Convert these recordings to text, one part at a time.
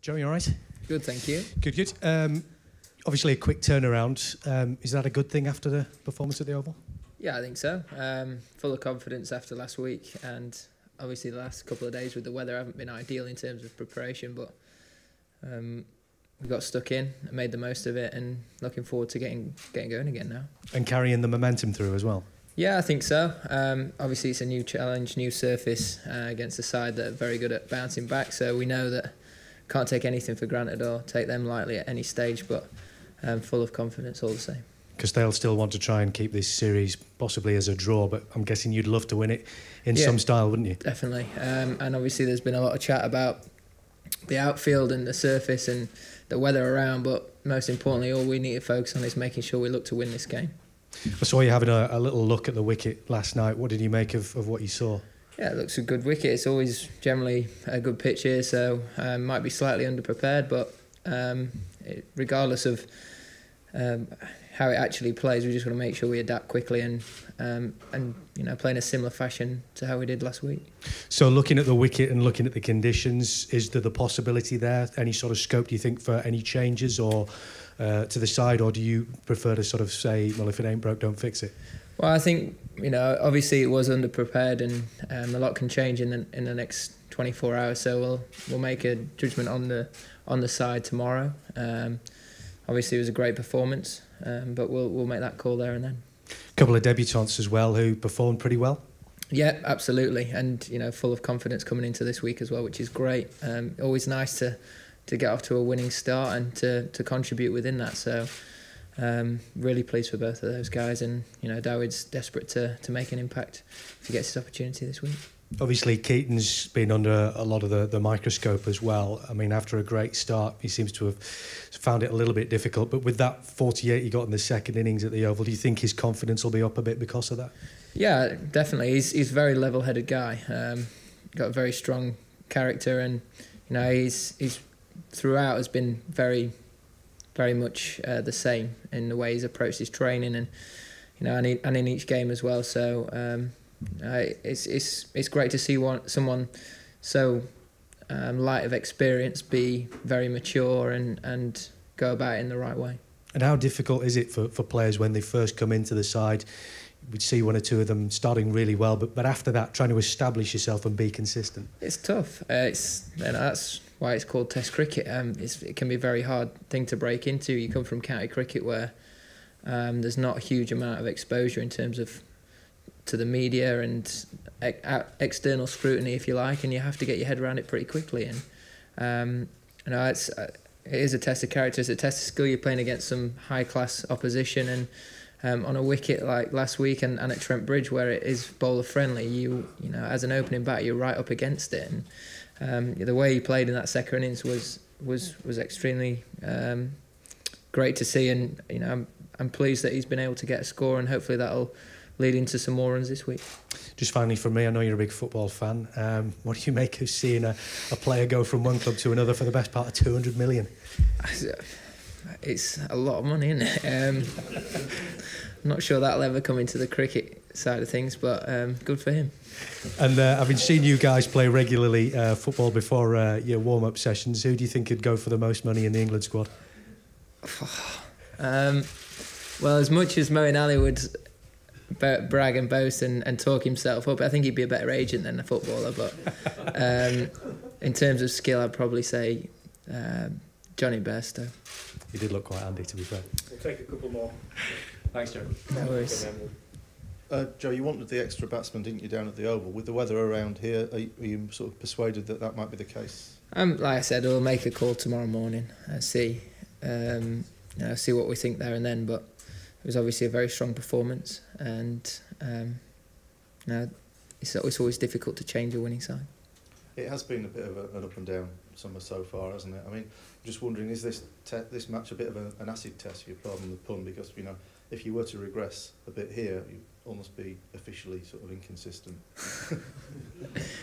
Joe, you all right? Good, thank you. Good. Obviously a quick turnaround. Is that a good thing after the performance at the Oval? Yeah, I think so. Full of confidence after last week, and obviously the last couple of days with the weather haven't been ideal in terms of preparation, but we got stuck in and made the most of it, and looking forward to getting going again now. And carrying the momentum through as well? Yeah, I think so. Obviously it's a new challenge, new surface against a side that are very good at bouncing back, so we know that can't take anything for granted or take them lightly at any stage, but full of confidence all the same. Because they'll still want to try and keep this series possibly as a draw, but I'm guessing you'd love to win it in some style, wouldn't you? Definitely. And obviously there's been a lot of chat about the outfield and the surface and the weather around, but most importantly, all we need to focus on is making sure we look to win this game. I saw you having a little look at the wicket last night. What did you make of what you saw? Yeah, it looks a good wicket. It's always generally a good pitch here, so might be slightly underprepared, but regardless of how it actually plays, we just want to make sure we adapt quickly and play in a similar fashion to how we did last week. So looking at the wicket and looking at the conditions, is there the possibility there, any sort of scope, do you think, for any changes or to the side, or do you prefer to sort of say, well, if it ain't broke, don't fix it? Well, I think, obviously it was underprepared, and a lot can change in the next 24 hours, so we'll make a judgment on the side tomorrow. Obviously it was a great performance, but we'll make that call there and then. A couple of debutants as well who performed pretty well. Yeah, absolutely, and full of confidence coming into this week as well, which is great. Always nice to get off to a winning start and to contribute within that. So really pleased for both of those guys, and Dawood's desperate to make an impact if he gets his opportunity this week. Obviously Keaton's been under a lot of the microscope as well. I mean, after a great start, he seems to have found it a little bit difficult, but with that 48 he got in the second innings at the Oval, do you think his confidence will be up a bit because of that? Yeah, definitely. He's a very level-headed guy. Got a very strong character, and he's throughout has been very, very much the same in the way he's approached his training, and and in each game as well. So it's great to see someone so light of experience be very mature and go about it in the right way. And how difficult is it for players when they first come into the side? We'd see one or two of them starting really well, but after that, trying to establish yourself and be consistent. It's tough. That's why it's called Test cricket. It can be a very hard thing to break into. You come from county cricket where there's not a huge amount of exposure in terms of to the media and external scrutiny, if you like, and you have to get your head around it pretty quickly. And it is a test of character, it's a test of skill. You're playing against some high-class opposition, and on a wicket like last week and at Trent Bridge, where it is bowler friendly, you as an opening batter, you're right up against it. And the way he played in that second innings was extremely great to see, and I'm pleased that he's been able to get a score, and hopefully that'll lead into some more runs this week. Just finally from me, I know you're a big football fan. What do you make of seeing a player go from one club to another for the best part of 200 million? It's a lot of money, isn't it? I'm not sure that'll ever come into the cricket side of things, but good for him. And I've been seeing you guys play regularly football before your warm-up sessions. Who do you think could go for the most money in the England squad? Well, as much as Moeen Ali would brag and boast and talk himself up, I think he'd be a better agent than a footballer, but in terms of skill, I'd probably say Johnny Bairstow. He did look quite handy, to be fair. We'll take a couple more. Thanks, Joe. No worries. Joe, you wanted the extra batsman, didn't you, down at the Oval? With the weather around here, are you sort of persuaded that might be the case? Like I said, we'll make a call tomorrow morning and see what we think there and then, but it was obviously a very strong performance, and it's always difficult to change a winning side. It has been a bit of an up and down summer so far, hasn't it? I mean, just wondering, is this match a bit of an acid test, if you pardon the pun, because if you were to regress a bit here, you'd almost be officially sort of inconsistent.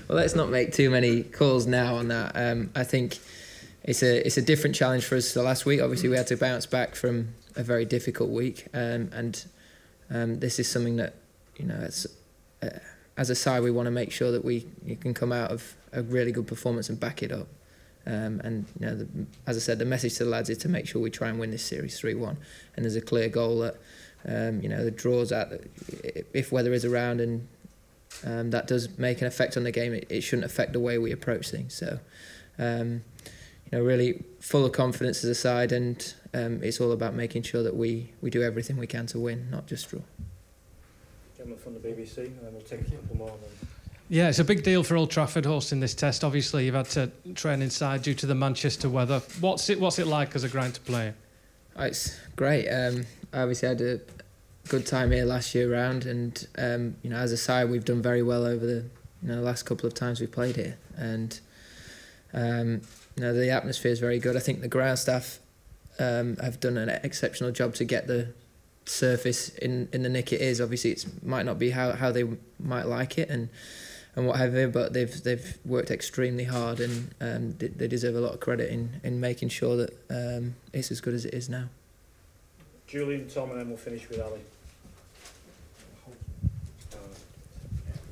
Well, let's not make too many calls now on that. I think it's a different challenge for us. The last week, obviously, we had to bounce back from a very difficult week, and this is something that as a side we want to make sure that you can come out of a really good performance and back it up. And you know, as I said, the message to the lads is to make sure we try and win this series 3-1. And there's a clear goal that you know, the draws out. If weather is around and that does make an effect on the game, it shouldn't affect the way we approach things. So, you know, really full of confidence as a side, and it's all about making sure that we do everything we can to win, not just draw. Gentleman from the BBC, and then we'll take a couple more. Then. Yeah, it's a big deal for Old Trafford hosting this test. Obviously, you've had to train inside due to the Manchester weather. What's it like as a ground to play in? Oh, it's great. I obviously had a good time here last year round, and you know, as a side, we've done very well over the last couple of times we played here, and you know, the atmosphere is very good. I think the ground staff have done an exceptional job to get the surface in the nick it is. Obviously, it might not be how they might like it, and what have you, but they've worked extremely hard, and they deserve a lot of credit in making sure that it's as good as it is now. Julian, Tom, and then we'll finish with Ali.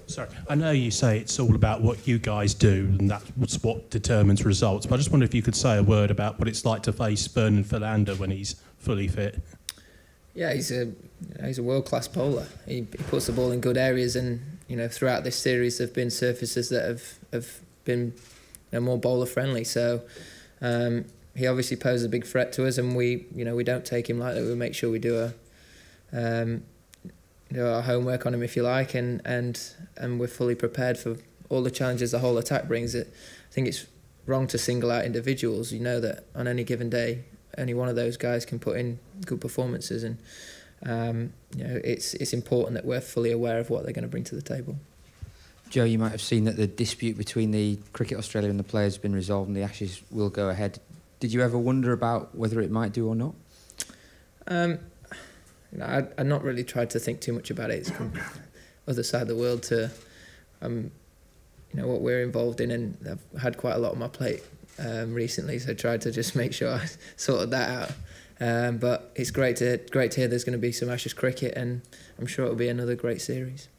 Sorry, I know you say it's all about what you guys do and that's what determines results, but I just wonder if you could say a word about what it's like to face Ferdinand Philander when he's fully fit. Yeah, he's a world-class bowler. He puts the ball in good areas, and you know, throughout this series there have been surfaces that have been more bowler-friendly. So he obviously poses a big threat to us, and we don't take him lightly. We make sure we do our homework on him, if you like, and we're fully prepared for all the challenges the whole attack brings. I think it's wrong to single out individuals. You know that on any given day, any one of those guys can put in good performances, and you know, it's important that we're fully aware of what they're going to bring to the table. Joe, you might have seen that the dispute between the Cricket Australia and the players has been resolved and the Ashes will go ahead. Did you ever wonder about whether it might do or not? No, I've not really tried to think too much about it. It's from the other side of the world to you know, what we're involved in, and I've had quite a lot on my plate recently, so I tried to just make sure I sorted that out. But it's great to hear there's going to be some Ashes cricket, and I'm sure it'll be another great series.